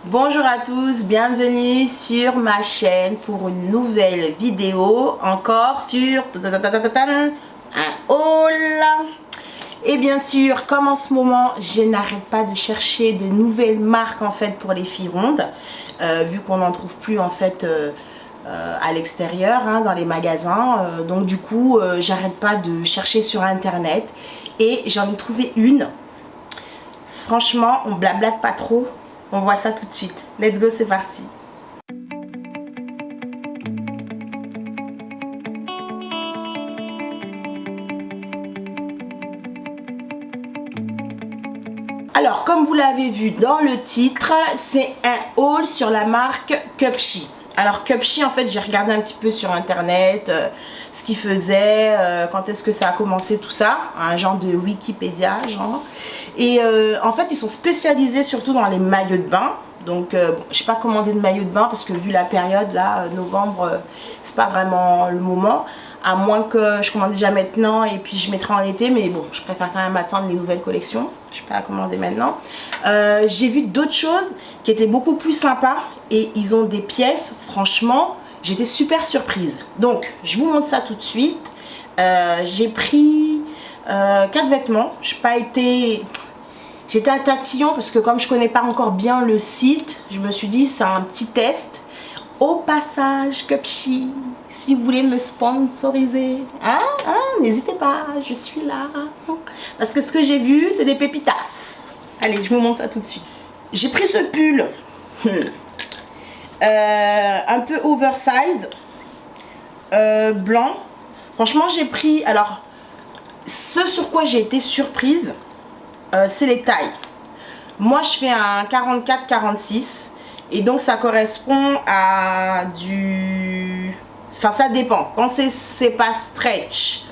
Bonjour à tous, bienvenue sur ma chaîne pour une nouvelle vidéo encore sur un haul. Et bien sûr, comme en ce moment je n'arrête pas de chercher de nouvelles marques en fait pour les filles rondes, vu qu'on n'en trouve plus en fait à l'extérieur, hein, dans les magasins, donc du coup j'arrête pas de chercher sur internet et j'en ai trouvé une. Franchement, on blablate pas trop. On voit ça tout de suite. Let's go, c'est parti. Alors, comme vous l'avez vu dans le titre, c'est un haul sur la marque Cupshe. Alors Cupshe, en fait, j'ai regardé un petit peu sur internet ce qu'ils faisaient, quand est-ce que ça a commencé, tout ça, un genre de Wikipédia, genre. Et en fait, ils sont spécialisés surtout dans les maillots de bain. Donc, je n'ai pas commandé de maillot de bain parce que vu la période, là, novembre, c'est pas vraiment le moment. À moins que je commande déjà maintenant et puis je mettrai en été. Mais bon, je préfère quand même attendre les nouvelles collections. Je ne vais pas la commander maintenant. J'ai vu d'autres choses qui étaient beaucoup plus sympas. Et ils ont des pièces, franchement, j'étais super surprise. Donc, je vous montre ça tout de suite. J'ai pris 4 vêtements. J'étais à tatillon parce que comme je connais pas encore bien le site, je me suis dit c'est un petit test. Au passage, Cupshe, si vous voulez me sponsoriser, n'hésitez pas, je suis là. Parce que ce que j'ai vu, c'est des pépitas. Allez, je vous montre ça tout de suite. J'ai pris ce pull un peu oversize, blanc. Franchement, j'ai pris, alors, ce sur quoi j'ai été surprise, c'est les tailles. Moi je fais un 44-46 et donc ça correspond à du... Enfin ça dépend. Quand c'est pas stretch,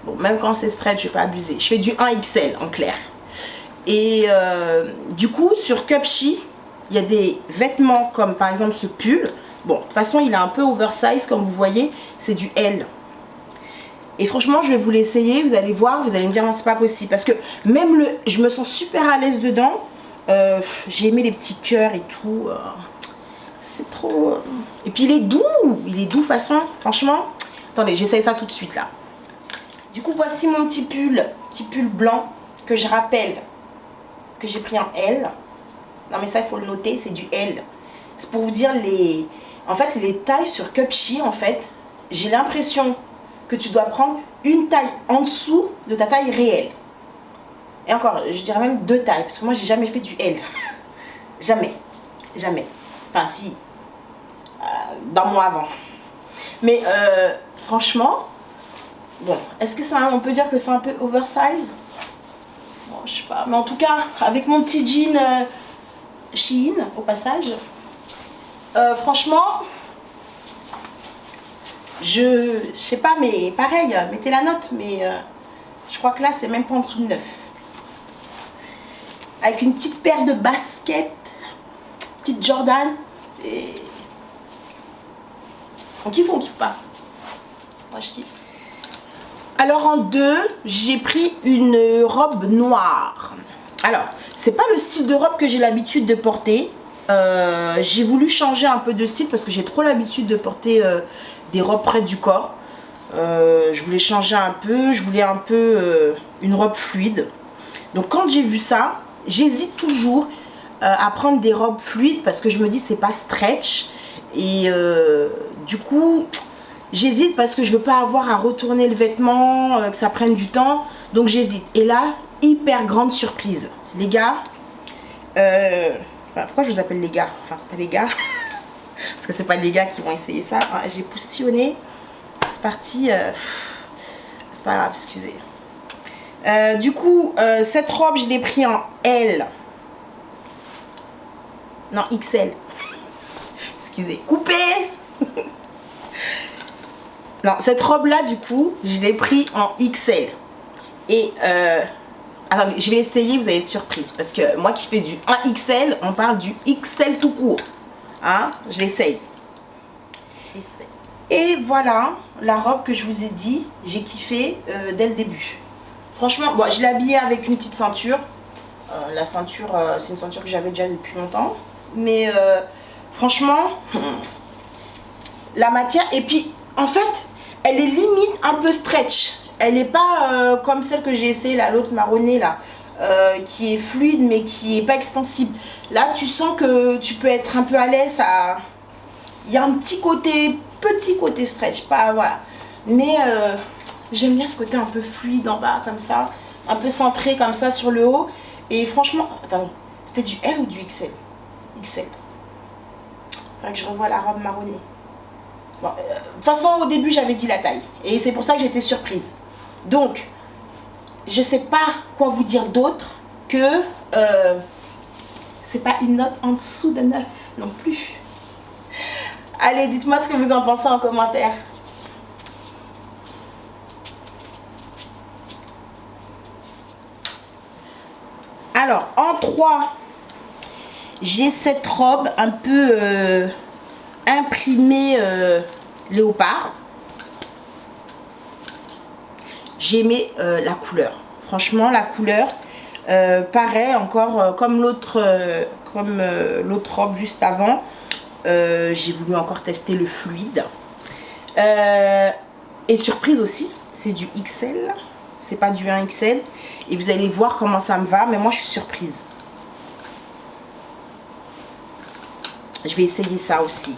bon même quand c'est stretch je vais pas abuser. Je fais du 1XL en clair. Et du coup sur Cupshe, il y a des vêtements comme par exemple ce pull. Bon de toute façon il est un peu oversize comme vous voyez, c'est du L. Et franchement, je vais vous l'essayer, vous allez voir, vous allez me dire non, c'est pas possible. Parce que même je me sens super à l'aise dedans. J'ai aimé les petits cœurs et tout. C'est trop... Et puis il est doux façon, franchement. Attendez, j'essaye ça tout de suite là. Du coup, voici mon petit pull blanc que je rappelle que j'ai pris en L. Non mais ça, il faut le noter, c'est du L. C'est pour vous dire en fait, les tailles sur Cupshe, en fait, j'ai l'impression que tu dois prendre une taille en dessous de ta taille réelle. Et encore, je dirais même 2 tailles, parce que moi j'ai jamais fait du L. Jamais. Enfin si, dans moi avant. Mais franchement, bon, est-ce que on peut dire que c'est un peu oversize? Bon, je sais pas, mais en tout cas, avec mon petit jean Shein, au passage, franchement... Je sais pas, mais pareil, mettez la note, mais je crois que là c'est même pas en dessous de 9. Avec une petite paire de baskets, petite Jordan, et on kiffe ou on kiffe pas? Moi je kiffe. Alors en 2, j'ai pris une robe noire. Alors, c'est pas le style de robe que j'ai l'habitude de porter. J'ai voulu changer un peu de style parce que j'ai trop l'habitude de porter des robes près du corps. Je voulais changer un peu, je voulais un peu une robe fluide. Donc quand j'ai vu ça, j'hésite toujours à prendre des robes fluides parce que je me dis c'est pas stretch. Et du coup, j'hésite parce que je veux pas avoir à retourner le vêtement, que ça prenne du temps. Donc j'hésite. Et là, hyper grande surprise. Les gars, enfin, pourquoi je vous appelle les gars? Enfin, c'est pas les gars. Parce que c'est pas les gars qui vont essayer ça. J'ai poustillonné. C'est parti. C'est pas grave, excusez. Du coup, cette robe, je l'ai pris en L. Non, XL. Excusez. Coupé. Non, cette robe-là, du coup, je l'ai pris en XL. Et... attendez, je vais l'essayer, vous allez être surpris. Parce que moi qui fais du 1XL, on parle du XL tout court. Hein, je l'essaye. Et voilà la robe que je vous ai dit, j'ai kiffé dès le début. Franchement, je l'ai habillée avec une petite ceinture. La ceinture, c'est une ceinture que j'avais déjà depuis longtemps. Mais franchement, la matière, et puis en fait, elle est limite un peu stretch. Elle n'est pas comme celle que j'ai essayé, là, l'autre marronnée là, qui est fluide mais qui est pas extensible. Là, tu sens que tu peux être un peu à l'aise. Il y a un petit côté stretch, pas voilà. Mais j'aime bien ce côté un peu fluide en bas comme ça, un peu centré comme ça sur le haut. Et franchement, attendez, c'était du L ou du XL? XL. Faudrait que je revoie la robe marronnée. Bon, de toute façon, au début, j'avais dit la taille. Et c'est pour ça que j'étais surprise. Donc, je sais pas quoi vous dire d'autre que c'est pas une note en dessous de 9 non plus. Allez, dites-moi ce que vous en pensez en commentaire. Alors, en 3, j'ai cette robe un peu imprimée léopard. J'aimais la couleur. Franchement, la couleur, pareil, encore comme l'autre robe juste avant. J'ai voulu encore tester le fluide. Et surprise aussi, c'est du XL. C'est pas du 1XL. Et vous allez voir comment ça me va. Mais moi, je suis surprise. Je vais essayer ça aussi.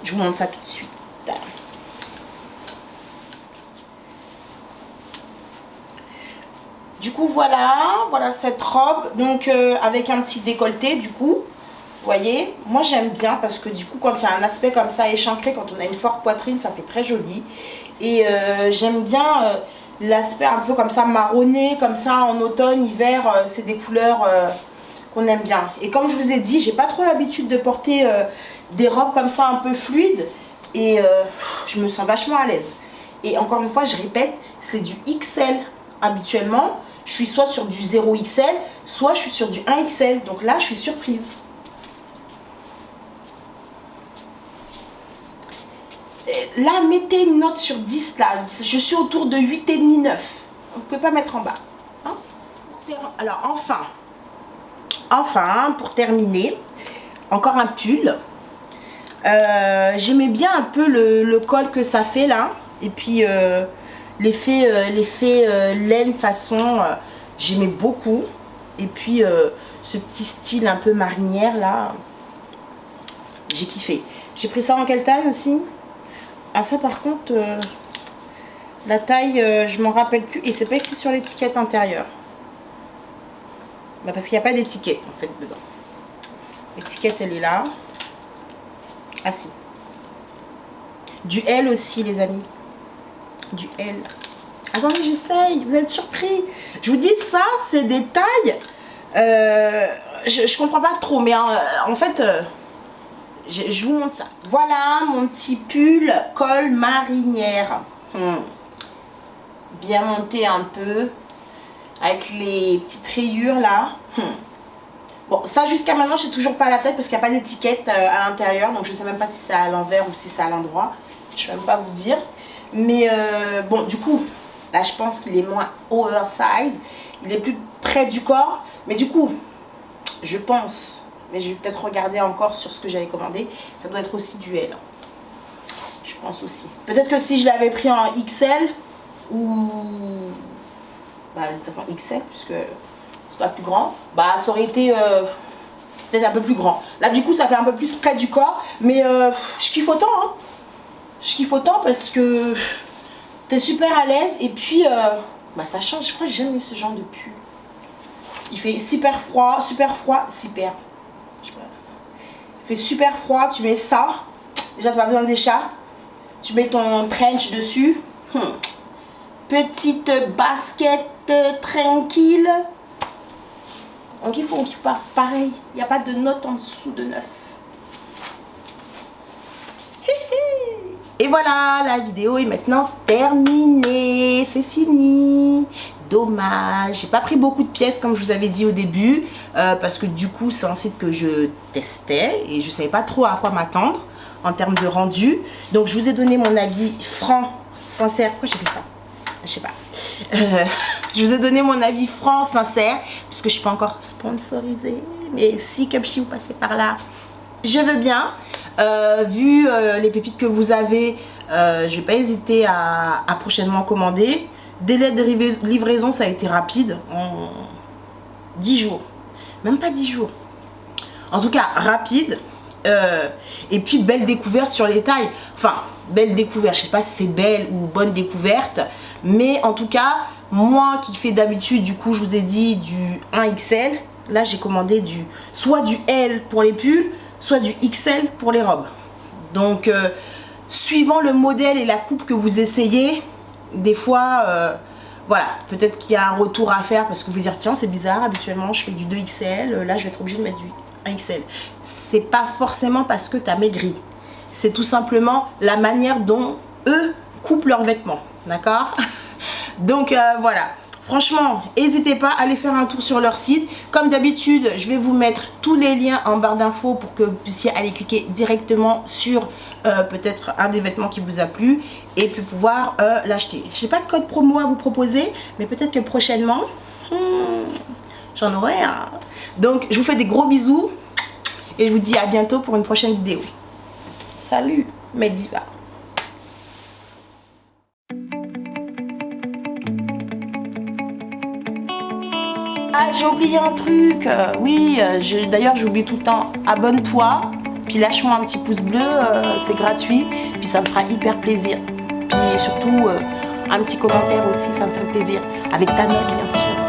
Je vous montre ça tout de suite. Du coup, voilà cette robe. Donc, avec un petit décolleté, du coup. Vous voyez, moi j'aime bien parce que du coup, quand il y a un aspect comme ça échancré, quand on a une forte poitrine, ça fait très joli. Et j'aime bien l'aspect un peu comme ça marronné, comme ça en automne, hiver, c'est des couleurs qu'on aime bien. Et comme je vous ai dit, j'ai pas trop l'habitude de porter des robes comme ça un peu fluides. Et je me sens vachement à l'aise. Et encore une fois, je répète, c'est du XL habituellement. Je suis soit sur du 0XL, soit je suis sur du 1XL. Donc là, je suis surprise. Là, mettez une note sur 10 là. Je suis autour de 8,5, 9. Vous ne pouvez pas mettre en bas. Hein? Alors, enfin, pour terminer, encore un pull. J'aimais bien un peu le col que ça fait là. Et puis, l'effet laine façon, j'aimais beaucoup. Et puis, ce petit style un peu marinière là, j'ai kiffé. J'ai pris ça en quelle taille aussi? Ah ça par contre, la taille, je m'en rappelle plus. Et c'est pas écrit sur l'étiquette intérieure. Bah parce qu'il n'y a pas d'étiquette en fait dedans. L'étiquette elle est là. Ah si. Du L aussi les amis. Du L. Attendez j'essaye, vous êtes surpris. Je vous dis ça c'est des tailles. Je comprends pas trop mais en fait... je vous montre ça. Voilà mon petit pull col marinière. Bien monté un peu. Avec les petites rayures là. Bon, ça jusqu'à maintenant, je sais toujours pas la taille parce qu'il n'y a pas d'étiquette à l'intérieur. Donc je sais même pas si c'est à l'envers ou si c'est à l'endroit. Je ne vais même pas vous dire. Mais bon, du coup, là je pense qu'il est moins oversize. Il est plus près du corps. Mais du coup, je pense... Mais je vais peut-être regarder encore sur ce que j'avais commandé. Ça doit être aussi du L. Je pense aussi. Peut-être que si je l'avais pris en XL ou... Bah, de toute XL, puisque c'est pas plus grand. Bah, ça aurait été peut-être un peu plus grand. Là, du coup, ça fait un peu plus près du corps. Mais je kiffe autant. Hein. Je kiffe autant parce que t'es super à l'aise. Et puis, bah, ça change. Je crois que j'aime ce genre de pull. Il fait super froid, super. Il fait super froid, tu mets ça. Déjà, tu n'as pas besoin d'écharpe. Tu mets ton trench dessus. Petite basket tranquille. On kiffe ou on kiffe pas? Pareil, il n'y a pas de note en dessous de 9. Et voilà, la vidéo est maintenant terminée. C'est fini. Dommage, j'ai pas pris beaucoup de pièces comme je vous avais dit au début parce que du coup c'est un site que je testais et je savais pas trop à quoi m'attendre en termes de rendu. Donc je vous ai donné mon avis franc, sincère. Pourquoi j'ai fait ça? Je sais pas. Je vous ai donné mon avis franc, sincère puisque je suis pas encore sponsorisée. mais si Cupshe vous passez par là, je veux bien. Vu les pépites que vous avez, je vais pas hésiter à prochainement commander. Délai de livraison, ça a été rapide, en 10 jours, même pas 10 jours, en tout cas rapide. Et puis belle découverte sur les tailles, enfin belle découverte, je sais pas si c'est belle ou bonne découverte, mais en tout cas moi qui fais d'habitude, du coup je vous ai dit du 1XL, là j'ai commandé soit du L pour les pulls, soit du XL pour les robes. Donc suivant le modèle et la coupe que vous essayez, des fois voilà, peut-être qu'il y a un retour à faire parce que vous vous dire tiens c'est bizarre, habituellement je fais du 2XL, là je vais être obligée de mettre du 1XL. C'est pas forcément parce que tu as maigri, c'est tout simplement la manière dont eux coupent leurs vêtements, d'accord? Donc voilà, franchement n'hésitez pas à aller faire un tour sur leur site. Comme d'habitude je vais vous mettre tous les liens en barre d'infos pour que vous puissiez aller cliquer directement sur peut-être un des vêtements qui vous a plu et puis pouvoir l'acheter. Je n'ai pas de code promo à vous proposer, mais peut-être que prochainement j'en aurai un. Donc je vous fais des gros bisous et je vous dis à bientôt pour une prochaine vidéo. Salut mes divas. Ah, j'ai oublié un truc, oui, d'ailleurs j'oublie tout le temps, abonne-toi, puis lâche-moi un petit pouce bleu, c'est gratuit, puis ça me fera hyper plaisir. Puis surtout, un petit commentaire aussi, ça me fait plaisir, avec ta note bien sûr.